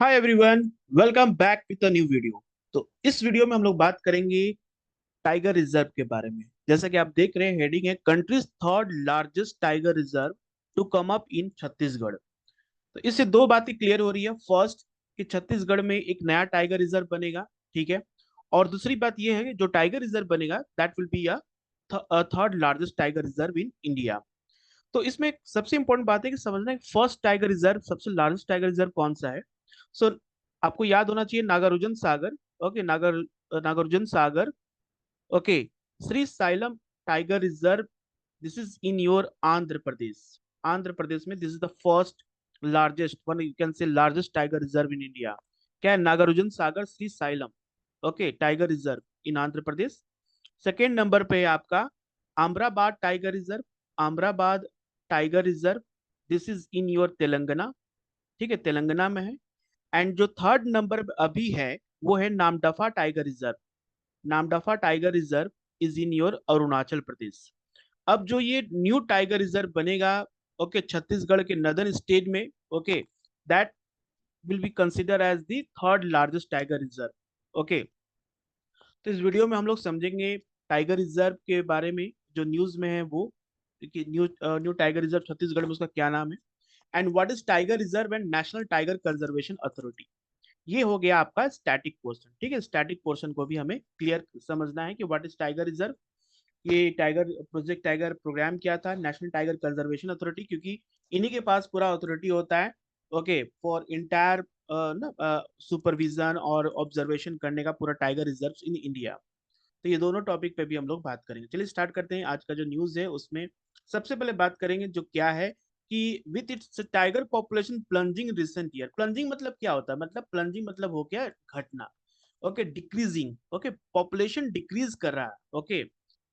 Hi everyone, welcome back with a new video. तो इस video में हम लोग बात करेंगे टाइगर रिजर्व के बारे में। जैसा कि आप देख रहे हैं, हेडिंग है countries third largest tiger reserve to come up in Chhattisgarh. तो इससे दो बातें क्लियर हो रही है। फर्स्ट, कि छत्तीसगढ़ में एक नया टाइगर रिजर्व बनेगा, ठीक है। और दूसरी बात यह है कि जो टाइगर रिजर्व बनेगा that will be a third largest tiger reserve in India. तो इसमें सबसे इंपॉर्टेंट बात है कि समझना है फर्स्ट टाइगर रिजर्व, सबसे लार्जेस्ट टाइगर रिजर्व कौन सा है। सो आपको याद होना चाहिए Nagarjuna Sagar. Okay, Nagarjuna Sagar. Okay, Srisailam tiger reserve, this is in your Andhra Pradesh. Andhra Pradesh में this is the first largest one, you can say largest tiger reserve in India. क्या है? Nagarjuna Sagar Srisailam, okay, tiger reserve in Andhra Pradesh. Second number पे है आपका Amrabad tiger reserve. Amrabad tiger reserve, this is in your Telangana, ठीक है, तेलंगाना में है। एंड जो थर्ड नंबर अभी है वो है Namdapha tiger reserve. Namdapha tiger reserve is in your Arunachal Pradesh. अब जो ये न्यू टाइगर रिजर्व बनेगा, ओके, छत्तीसगढ़ के नदर्न स्टेट में, okay, that will be consider as the third largest tiger reserve. Okay, तो इस वीडियो में हम लोग समझेंगे टाइगर रिजर्व के बारे में, जो न्यूज में है वो, कि न्यू टाइगर रिजर्व छत्तीसगढ़ में उसका क्या नाम है, and what is tiger reserve and national tiger conservation authority. ये हो गया आपका स्टैटिक पोर्शन, ठीक है। स्टैटिक पोर्शन को भी हमें क्लियर समझना है कि व्हाट इज टाइगर रिजर्व। ये टाइगर प्रोजेक्ट टाइगर प्रोग्राम किया था नेशनल टाइगर कंजर्वेशन अथॉरिटी, क्योंकि इन्हीं के पास पूरा अथॉरिटी होता है, ओके, फॉर इंटायर ना सुपरविजन और ऑब्जर्वेशन करने का पूरा टाइगर रिजर्व इन इंडिया। तो ये दोनों टॉपिक पे भी हम लोग बात करेंगे। चलिए स्टार्ट करते हैं आज का जो न्यूज़ है उसमें। सबसे पहले बात करेंगे जो क्या है कि with its tiger population plunging recent year. Plunging मतलब क्या होता है? मतलब प्लंजिंग मतलब हो गया घटना, okay, decreasing, okay, population decrease कर रहा है, okay.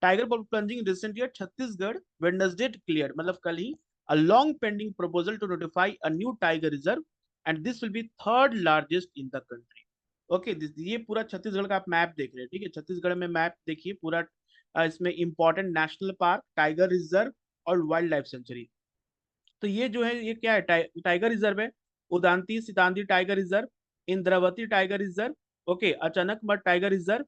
Tiger plunging recent year Chhattisgarh Wednesday clear, मतलब कल ही, a long pending proposal to notify a new tiger reserve and this will be third largest in the country. Okay, ये पूरा छत्तीसगढ़ का आप मैप देख रहे हैं, ठीक है। छत्तीसगढ़ में मैप देखिए पूरा, इसमें important national park, tiger reserve और वाइल्ड लाइफ सेंचुरी। तो ये जो है ये क्या है? टाइगर रिजर्व है। Udanti Sitanadi tiger reserve, Indravati tiger reserve, okay, Achanakmar tiger reserve,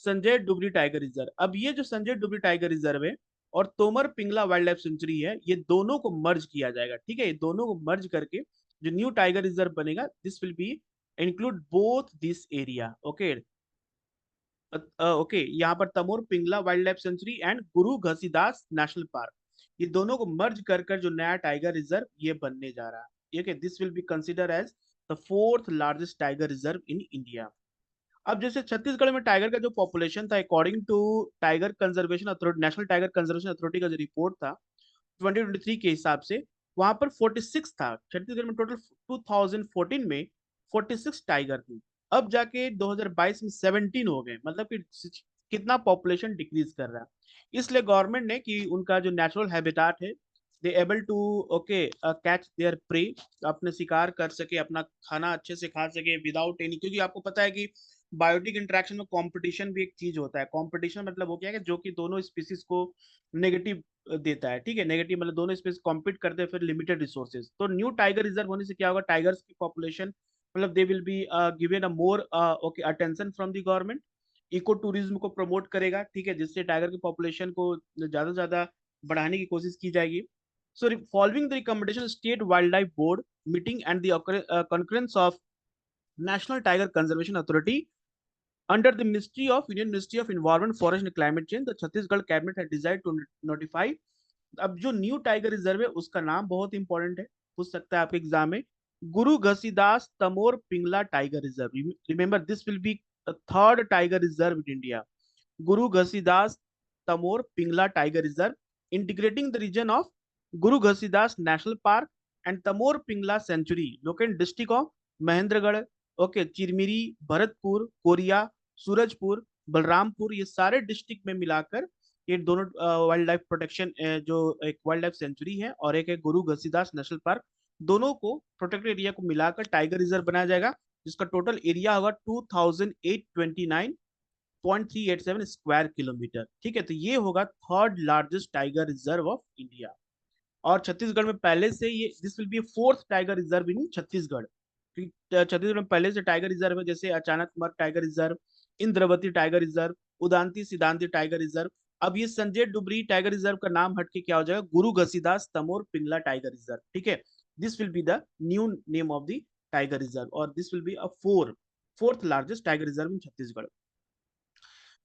Sanjay Dubri tiger reserve. अब ये जो संजय डुबरी टाइगर रिजर्व है और Tamor Pingla wildlife sanctuary है, ये दोनों को मर्ज किया जाएगा, ठीक है। ये दोनों को मर्ज करके जो न्यू टाइगर रिजर्व बनेगा this will be include both this area, okay. Okay, यहाँ पर Tamor Pingla wildlife sanctuary and Guru Ghasidas national park, ये दोनों को मर्ज कर कर जो नया टाइगर रिजर्व ये बनने जा रहा है, okay. This will be consider as the fourth largest tiger reserve in India. अब जैसे छत्तीसगढ़ में टाइगर का जो पॉपुलेशन था, according to tiger conservation authority, national tiger conservation authority का जो रिपोर्ट था 2023 के हिसाब से, वहां पर 46 था। छत्तीसगढ़ में टोटल 2014 में 46 टाइगर थी। अब जाके 2022 में 17 हो गए, मतलब कि कितना पॉपुलेशन डिक्रीज कर रहा है। इसलिए गवर्नमेंट ने कि उनका जो नेचुरल हैबिटाट है, they able to, okay, catch their prey, अपने शिकार कर सके, अपना खाना अच्छे से खा सके विदाउट एनी, क्योंकि आपको पता है कि बायोटिक इंटरेक्शन में कंपटीशन भी एक चीज होता है। कंपटीशन मतलब वो क्या है कि जो कि दोनों स्पीसीज को नेगेटिव देता है, ठीक है। नेगेटिव मतलब दोनों स्पीसीज कॉम्पीट करते हैं फिर लिमिटेड रिसोर्सेज। तो न्यू टाइगर रिजर्व होने से क्या होगा? टाइगर्स की पॉपुलेशन, मतलब they will be given a more, okay, attention from the government. Eco tourism को प्रमोट करेगा, ठीक है, जिससे टाइगर की पॉपुलेशन को ज्यादा से ज्यादा बढ़ाने की कोशिश की जाएगी। So following the recommendation state wild life board meeting and the concurrence of national tiger conservation authority under the Ministry of Union Ministry of Environment, Forest and Climate Change, the Chhattisgarh cabinet had decided to notify। अब जो new tiger reserve है उसका नाम बहुत important है, पूछ सकता है आपके एग्जाम में, Guru Ghasidas Tamor Pingla tiger reserve. Remember this will be third tiger reserve in India. Guru Ghasidas Tamor Pingla tiger reserve integrating the region of Guru Ghasidas national park and Tamor Pingla sanctuary locate district of Mahendragarh, okay, Chirmiri, Bharatpur, Korea, Surajpur, Balrampur, ये सारे डिस्ट्रिक्ट में मिलाकर ये दोनों वाइल्ड लाइफ प्रोटेक्शन, जो एक वाइल्ड लाइफ सेंचुरी है और एक है गुरु घसीदास नेशनल पार्क, दोनों को प्रोटेक्टेड एरिया को मिलाकर टाइगर रिजर्व बनाया जाएगा, जिसका टोटल एरिया होगा 2829.387 स्क्वायर किलोमीटर, ठीक है। तो ये होगा third largest tiger reserve of India. और छत्तीसगढ़ में पहले से ये this will be fourth tiger reserve in Chhattisgarh. क्योंकि छत्तीसगढ़ में पहले से टाइगर रिजर्व है, जैसे Achanakmar tiger reserve, Indravati tiger reserve, Udanti Sitanadi tiger reserve. अब ये संजय डुबरी टाइगर रिजर्व का नाम हटके क्या हो जाएगा, गुरु घसीदास तमोर पिंगला टाइगर रिजर्व। ठीक है, this will be the new name of the tiger reserve, और this will be a fourth largest tiger reserve in Chhattisgarh.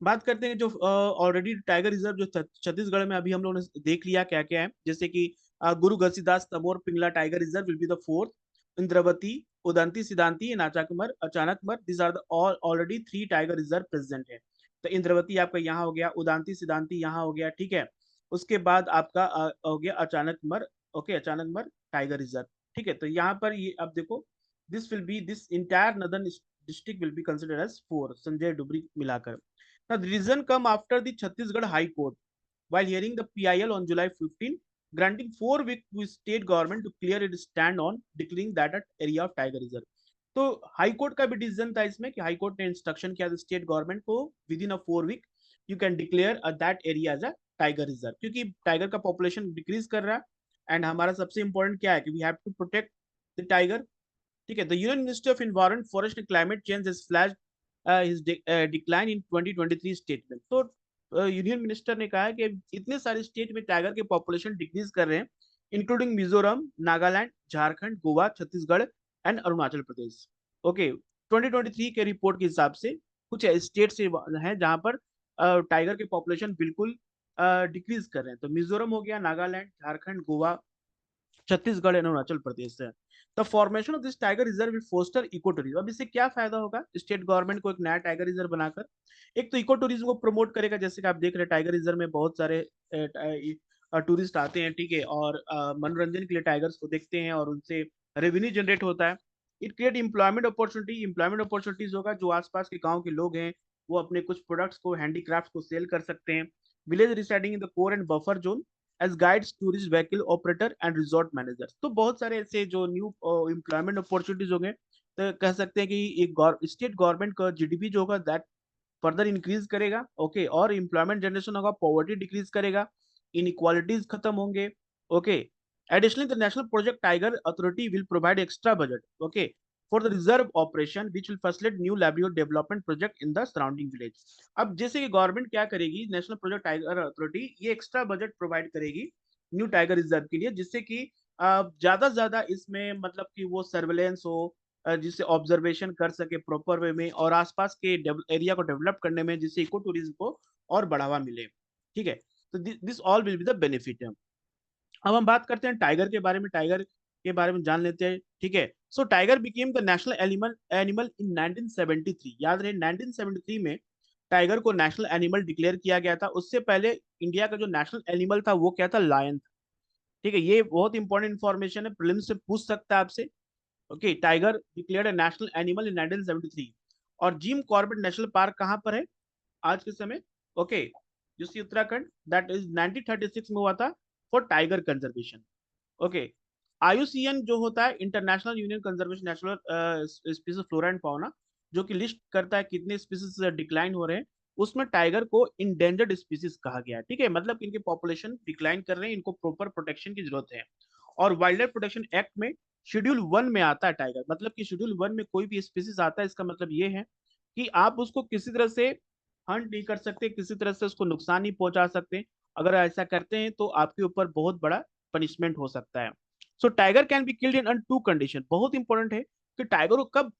बात करते हैं जो ऑलरेडी टाइगर रिजर्व जो छत्तीसगढ़ में अभी हम लोगों ने देख लिया क्या क्या है, जैसे कि Guru Ghasidas Tamor Pingla tiger reserve will be the fourth, Indravati, Udanti Sitanadi, Achanakmar, Achanakmar, this are the all already 3 tiger reserve present है। तो इंद्रवती आपका यहाँ हो गया, उदांती सिद्धांती यहाँ हो गया, ठीक है। उसके बाद आपका हो गया Achanakmar. Okay, Achanakmar tiger reserve. ठीक है, तो यहाँ पर ये अब देखो, this will be this entire northern district will be considered as 4 Sanjay Dubri मिलाकर। Now, the reason come after the Chhattisgarh High Court, while hearing the PIL on July 15, granting 4 weeks to state government to clear its stand on declaring that at area of tiger reserve. तो high court का भी decision था इसमें कि high court ने instruction किया state government को within a 4 week you can declare that area as a tiger reserve, क्योंकि टाइगर का पॉपुलेशन डिक्रीज कर रहा है एंड हमारा सबसे इंपॉर्टेंट क्या है कि we have to protect the tiger. ठीक है, the union ministry of environment forest and climate change has flashed his decline in 2023 statement. तो यूनियन मिनिस्टर ने कहा है कि इतने सारे स्टेट में टाइगर के पॉपुलेशन डिक्रीज कर रहे हैं, including Mizoram, Nagaland, Jharkhand, Goa, Chhattisgarh and Arunachal Pradesh. Okay, 2023 के रिपोर्ट के हिसाब से कुछ स्टेट से हैं जहां पर टाइगर के पॉपुलेशन बिल्कुल डिक्रीज कर रहे हैं। तो मिजोरम हो गया, नागालैंड, झारखंड, गोवा, छत्तीसगढ़ एंड अरुणाचल प्रदेश से। The formation of this tiger reserve will foster eco tourism. अब इससे क्या फायदा होगा स्टेट गवर्नमेंट को एक नया टाइगर रिजर्व बनाकर? एक तो इको टूरिज्म को प्रमोट करेगा, जैसे कि आप देख रहे हैं टाइगर रिजर्व में बहुत सारे टूरिस्ट आते हैं, ठीक है, और मनोरंजन के लिए टाइगर्स को देखते हैं और उनसे रेवेन्यू जनरेट होता है। इट क्रिएट एम्प्लॉयमेंट अपॉर्चुनिटीज होगा, जो आसपास के गाँव के लोग हैं वो अपने कुछ प्रोडक्ट्स को, हैंडीक्राफ्ट को सेल कर सकते हैं। Village residing in the core and buffer zone as guides, tourist vehicle operator and resort managers. तो बहुत सारे ऐसे जो न्यू एम्प्लॉयमेंट अपॉर्चुनिटीज हो गए, तो कह सकते हैं कि एक स्टेट गवर्नमेंट का जीडीपी जो होगा दैट फर्दर इंक्रीज करेगा। ओके, और एम्प्लॉयमेंट जनरेशन होगा, पॉवर्टी डिक्रीज करेगा, इनइक्वालिटीज खत्म होंगे। Okay, additionally the national project tiger authority will provide extra budget, okay, for the reserve operation which will facilitate new livelihood development project in the surrounding village. अब जैसे कि government क्या करेगी, national project tiger authority ये extra budget provide करेगी new tiger reserve के लिए, जिससे कि ज्यादा से ज्यादा इसमें मतलब कि वो सर्वेलेंस हो, जिससे ऑब्जर्वेशन कर सके प्रॉपर वे में, और आसपास के एरिया को डेवलप करने में, जिससे इको टूरिज्म को और बढ़ावा मिले। ठीक है, तो this all will be the benefit. अब हम बात करते हैं टाइगर के बारे में, टाइगर के बारे में जान लेते हैं। ठीक है, so tiger became the national animal animal in 1973। याद रहे 1973 में टाइगर को नेशनल एनिमल डिक्लेयर किया गया था। उससे पहले इंडिया का जो नेशनल एनिमल था वो क्या था, लायन था। ठीक है, ये बहुत इंपॉर्टेंट इंफॉर्मेशन है, प्रीलिम्स से पूछ सकता है आपसे। Okay, tiger declared A national animal in 1973। और जिम कॉर्बेट नेशनल पार्क कहाँ पर है आज के समय? ओके, जिसकी उत्तराखंड, दैट इज 1936 में हुआ था for tiger conservation. Okay, IUCN जो होता है international union conservation national species flora and fauna, जो कि लिस्ट करता है कितने स्पीसीज डिक्लाइन हो रहे हैं, उसमें टाइगर को इंडेंजर्ड स्पीसीज कहा गया है। ठीक है, मतलब इनके पॉपुलेशन डिक्लाइन कर रहे हैं, इनको प्रॉपर प्रोटेक्शन की जरूरत है। और वाइल्ड लाइफ प्रोटेक्शन एक्ट में शेड्यूल 1 में आता है टाइगर, मतलब कि शेड्यूल 1 में कोई भी स्पीसीज आता है, इसका मतलब ये है कि आप उसको किसी तरह से हंट नहीं कर सकते, किसी तरह से उसको नुकसान नहीं पहुंचा सकते। अगर ऐसा करते हैं तो आपके ऊपर बहुत बड़ा पनिशमेंट हो सकता है। So tiger can be killed in an 2 condition. बहुत इंपॉर्टेंट है कि टाइगर को कब,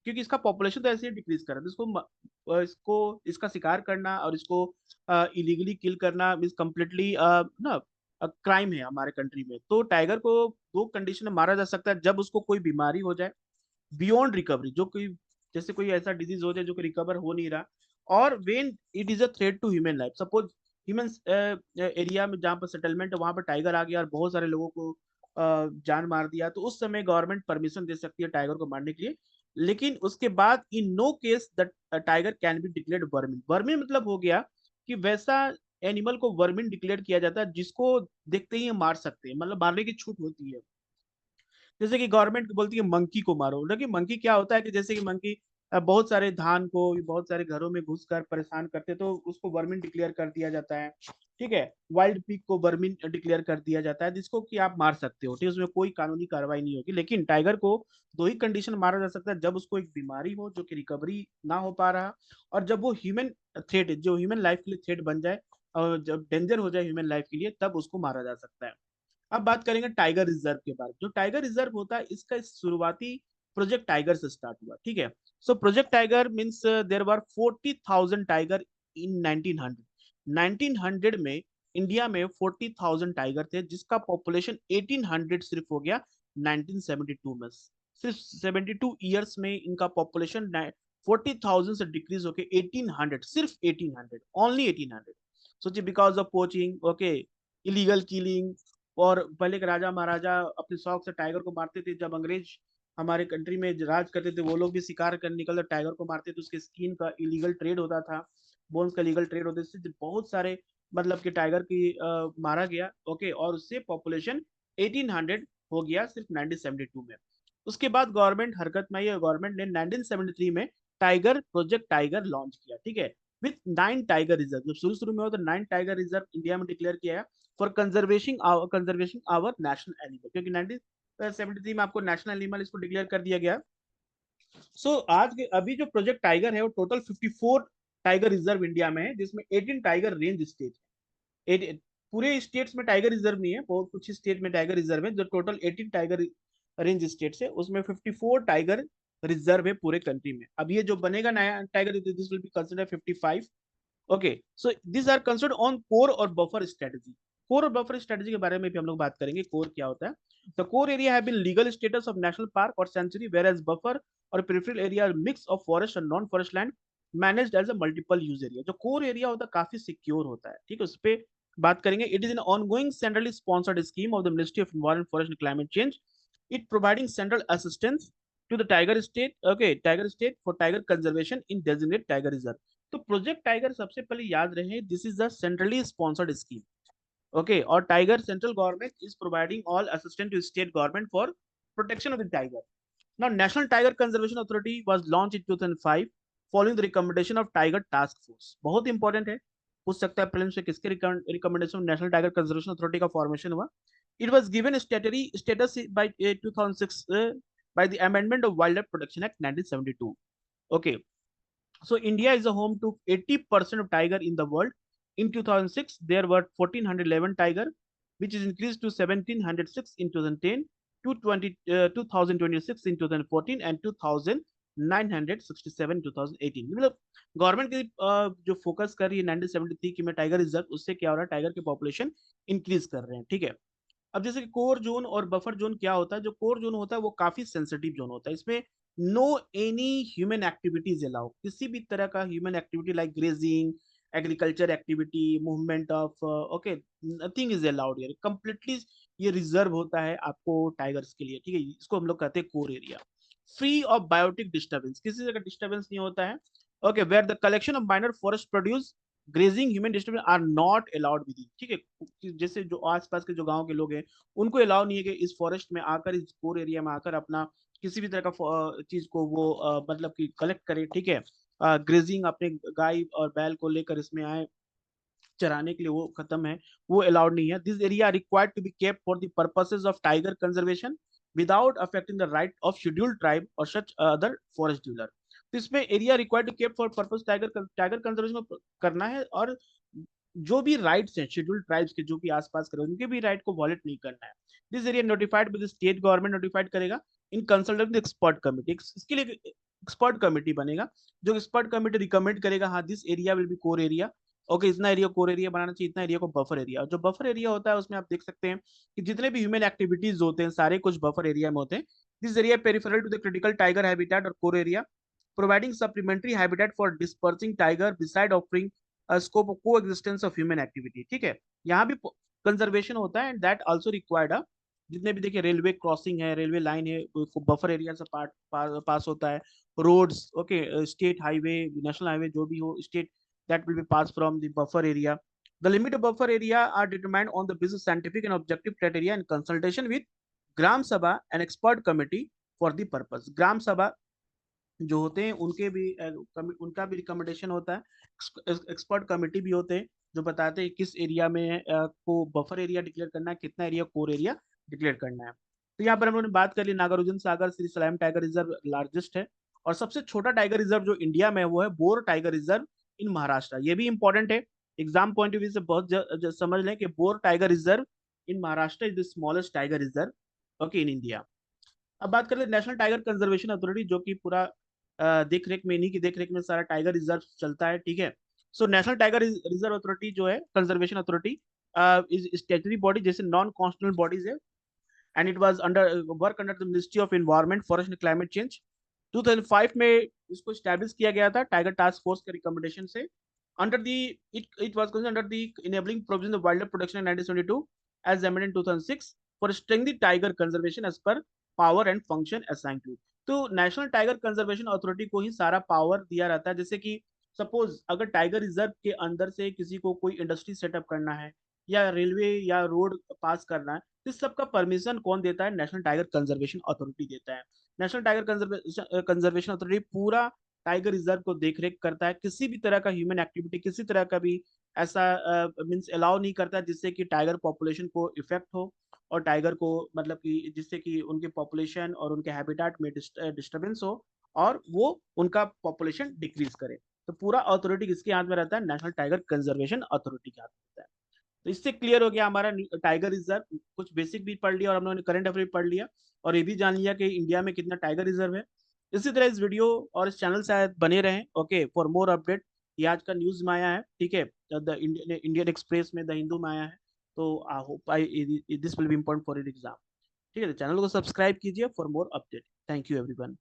क्योंकि इसका पॉपुलेशन तो ऐसे ही डिक्रीज कर रहा है, तो इसको इसका शिकार करना और इसको इलीगली किल करना मीन्स कम्प्लीटली ना क्राइम है हमारे कंट्री में। तो टाइगर को 2 कंडीशन में मारा जा सकता है, जब उसको कोई बीमारी हो जाए बियॉन्ड रिकवरी, जो कोई जैसे कोई ऐसा डिजीज हो जाए जो कि रिकवर हो नहीं रहा, और when it is a threat to human life. Suppose human area में जहाँ पर सेटलमेंट है वहां पर टाइगर आ गया और बहुत सारे लोगों को जान मार दिया, तो उस समय गवर्नमेंट परमिशन दे सकती है टाइगर को मारने के लिए। लेकिन उसके बाद in no case the tiger can be declared vermin. Vermin मतलब हो गया कि वैसा एनिमल को वर्मिन डिक्लेयर किया जाता है जिसको देखते ही हम मार सकते हैं, मतलब मारने की छूट होती है। जैसे कि गवर्नमेंट बोलती है मंकी को मारो, लेकिन मंकी क्या होता है कि जैसे कि मंकी बहुत सारे धान को बहुत सारे घरों में घुस कर परेशान करते, तो उसको वर्मिन डिक्लेयर कर दिया जाता है। ठीक है। वाइल्ड पिग को वर्मी डिक्लेयर कर दिया जाता है, जिसको कि आप मार सकते हो, ठीक है, उसमें कोई कानूनी कार्रवाई नहीं होगी। लेकिन टाइगर को दो ही कंडीशन मारा जा सकता है, जब उसको एक बीमारी हो जो कि रिकवरी ना हो पा रहा, और जब वो ह्यूमन थ्रेट, जो ह्यूमन लाइफ के लिए थ्रेट बन जाए और जब डेंजर हो जाए ह्यूमन लाइफ के लिए, तब उसको मारा जा सकता है। अब बात करेंगे टाइगर रिजर्व के बारे में। जो टाइगर रिजर्व होता है, इसका शुरुआती प्रोजेक्ट टाइगर से स्टार्ट हुआ, ठीक है। So project tiger means there were 40,000 tiger in 1900। 1900 में इंडिया में 40,000 टाइगर थे, जिसका पॉपुलेशन 1800 सिर्फ हो गया 1972 में। सिर्फ 72 ईयर्स में इनका पॉपुलेशन 40,000 से डिक्रीज होके 1800, सिर्फ 1800, ओनली 1800। सोचिए, because of poaching, okay, illegal killing. और पहले के राजा महाराजा अपने शौक से टाइगर को मारते थे। जब अंग्रेज हमारे कंट्री में राज करते थे, वो लोग भी शिकार करने निकलते टाइगर को मारते थे। उसके स्किन का इलीगल ट्रेड होता था, बोन्स का लीगल ट्रेड होता था। बहुत सारे मतलब कि टाइगर की मारा गया, ओके, और उससे पॉपुलेशन 1800 हो गया सिर्फ 1972 में। उसके बाद गवर्नमेंट हरकत में आई और गवर्नमेंट ने 1973 में टाइगर प्रोजेक्ट टाइगर लॉन्च किया, ठीक है, विथ 9 टाइगर रिजर्व। जब शुरू शुरू में हो तो 9 टाइगर रिजर्व इंडिया में डिक्लेयर किया for conservation our national animal, क्योंकि 1973 में आपको नेशनल एनिमल इसको डिक्लेयर कर दिया गया। सो आज के अभी जो प्रोजेक्ट टाइगर है वो टोटल 54 टाइगर रिजर्व इंडिया में है, जिसमें 18 टाइगर रेंज स्टेट है। पूरे स्टेट्स में टाइगर रिजर्व नहीं है, बहुत कुछ स्टेट में टाइगर रिजर्व है। जो टोटल 18 टाइगर रेंज स्टेट्स है, उसमें 54 टाइगर रिजर्व है पूरे कंट्री में। अब ये जो बनेगा नया tiger, this will be consider 55। Okay, so this are considered on core और बफर स्ट्रेटजी। कोर और बफर स्ट्रेटजी के बारे में भी हम लोग बात करेंगे, कोर क्या होता है। The core area have been legal status of national park और सेंचुरी, वेयर एज बफर और peripheral area mix of forest and non forest land managed as a multiple use area. जो कोर एरिया होता है काफी secure होता है, ठीक है, उस पर बात करेंगे। It is an ongoing centrally sponsored scheme of the ministry of environment, forest and climate change, it providing central assistance to the tiger state, okay, tiger state for tiger conservation in designated tiger reserve। तो project tiger सबसे पहले याद रहे, this is the centrally sponsored scheme, okay, और tiger central government is providing all assistance to state government for protection of the tiger. Now national tiger conservation authority was launch in 2005 following the recommendation of tiger task force. बहुत important है, पूछ सकता है prelims से किसके recommendation national tiger conservation authority का formation हुआ। It was given statutory status bye 2006 by the amendment of Wildlife Protection Act 1972. Okay, so India is a home to 80% of tiger in the world. In 2006, there were 1,411 tiger, which is increased to 1,706 in 2010, to 2026 in 2014, and 2,967 2018। मतलब government की जो focus कर रही है 1973 की में tiger reserve, उससे क्या हो रहा है, टाइगर की पॉपुलेशन इंक्रीज कर रहे हैं, ठीक है। अब जैसे कि कोर जोन और बफर जोन क्या होता है, जो कोर जोन होता है वो काफी सेंसिटिव जोन होता है। इसमें no any human activities allow, किसी भी तरह का human activity like grazing, agriculture activity, movement of, okay, nothing is allowed here completely. ये रिजर्व होता है आपको टाइगर्स के लिए, ठीक है, इसको हम लोग कहते हैं core area. Free of biotic disturbance, किसी तरह का डिस्टर्बेंस नहीं होता है। Okay, where the collection of minor forest produce grazing human disturbance are not allowed within, ठीक है। जैसे जो आसपास के जो गांव के लोग हैं, उनको अलाउ नहीं है कि इस फॉरेस्ट में आकर, इस कोर एरिया में आकर अपना किसी भी तरह का चीज को वो मतलब कि कलेक्ट करे, ठीक है। ग्रेजिंग अपने गाय और बैल को लेकर इसमें आए चराने के लिए, वो खत्म है, वो अलाउड नहीं है। This area required to be kept for the purposes of tiger conservation without affecting the right of scheduled tribe और सच अदर फॉरेस्ट डीलर। तो इसमें area required to keep for purpose tiger tiger conservation करना है, और जो भी rights हैं scheduled tribes के जो भी आसपास करे, उनके भी राइट को वॉलेट नहीं करना है। This area notified by the state government, notified करेगा इन कंसल्टेंट एक्सपर्ट कमिटी। इसके लिए एक्सपर्ट कमिटी बनेगा, जो एक्सपर्ट कमिटी रिकमेंड करेगा, हाँ this area will be core area, okay, इतना एरिया कोर एरिया बनाना चाहिए, इतना एरिया को बफर एरिया। जो बफर एरिया होता है उसमें आप देख सकते हैं कि जितने भी ह्यूमन एक्टिविटीज होते हैं सारे कुछ बफर एरिया में होते हैं। This area peripheral to the critical tiger habitat और core area, providing supplementary habitat for dispersing tiger beside offering a scope of coexistence of human activity, ठीक है। यहाँ भी कंजर्वेशन होता है and that also required a, जितने भी देखिए रेलवे क्रॉसिंग है, रेलवे लाइन है, बफर एरिया से पास होता है। Roads, okay, state highway, national highway जो भी हो, state that will be passed from the buffer area. The limit of buffer area are determined on the basis scientific and objective criteria in consultation with Gram Sabha and expert committee for the purpose. Gram Sabha जो होते हैं उनके भी उनका भी recommendation होता है, expert committee भी होते हैं जो बताते हैं किस एरिया में को बफर एरिया डिक्लेयर करना है, कितना एरिया कोर एरिया डिक्लेयर करना है। तो यहाँ पर हम लोगों ने बात कर ली, नागार्जुन सागर श्री सलाम टाइगर रिजर्व लार्जेस्ट है, और सबसे छोटा टाइगर रिजर्व जो इंडिया में है वो है बोर टाइगर रिजर्व इन महाराष्ट्र। ये भी इंपॉर्टेंट है, एग्जाम पॉइंट ऑफ व्यू से बहुत समझ लें कि bore tiger reserve in Maharashtra is the smallest tiger reserve okay in India. अब बात करें नेशनल टाइगर कंजर्वेशन अथॉरिटी, जो कि पूरा देख रेख में, इन्हीं की देख रेख में सारा टाइगर रिजर्व चलता है, ठीक है। सो नेशनल टाइगर रिजर्व अथॉरिटी जो है, conservation authority is statutory body, जैसे नॉन कॉन्स्टिट्यूशनल बॉडीज है, and it was under work under the ministry of environment forest and climate change. 2005 में इसको स्टैब्लिश किया गया था टाइगर टास्क फोर्स के रिकमेंडेशन से। Under the it was under the enabling provision of wildlife protection in 1972 as amended in 2006 for strengthening tiger conservation as per power and function assigned to. तो national tiger conservation authority को ही सारा power दिया रहता है। जैसे कि suppose अगर टाइगर रिजर्व के अंदर से किसी को कोई इंडस्ट्री सेटअप करना है, या रेलवे या रोड पास करना है, इस सब का परमिशन कौन देता है? नेशनल टाइगर कंजर्वेशन अथॉरिटी देता है। नेशनल टाइगर कंजर्वेशन अथॉरिटी पूरा टाइगर रिजर्व को देखरेख करता है। किसी भी तरह का ह्यूमन एक्टिविटी, किसी तरह का भी ऐसा मीन्स अलाउ नहीं करता जिससे कि टाइगर पॉपुलेशन को इफेक्ट हो, और टाइगर को मतलब कि जिससे कि उनके पॉपुलेशन और उनके हैबिटेट में डिस्टर्बेंस हो, और वो उनका पॉपुलेशन डिक्रीज करे। तो पूरा अथॉरिटी किसके हाथ में रहता है? नेशनल टाइगर कंजर्वेशन अथॉरिटी के हाथ में रहता है। तो इससे क्लियर हो गया हमारा टाइगर रिजर्व, कुछ बेसिक भी पढ़ लिया और हम लोगों ने करंट अफेयर पढ़ लिया, और ये भी जान लिया कि इंडिया में कितना टाइगर रिजर्व है। इसी तरह इस वीडियो और इस चैनल से शायद बने रहें, ओके, फॉर मोर अपडेट। ये आज का न्यूज में आया है, ठीक है, द इंडियन एक्सप्रेस में, द हिंदू में आया है। तो I hope I this will be important for your exam. ठीक है, तो चैनल को सब्सक्राइब कीजिए for more update. Thank you everyone.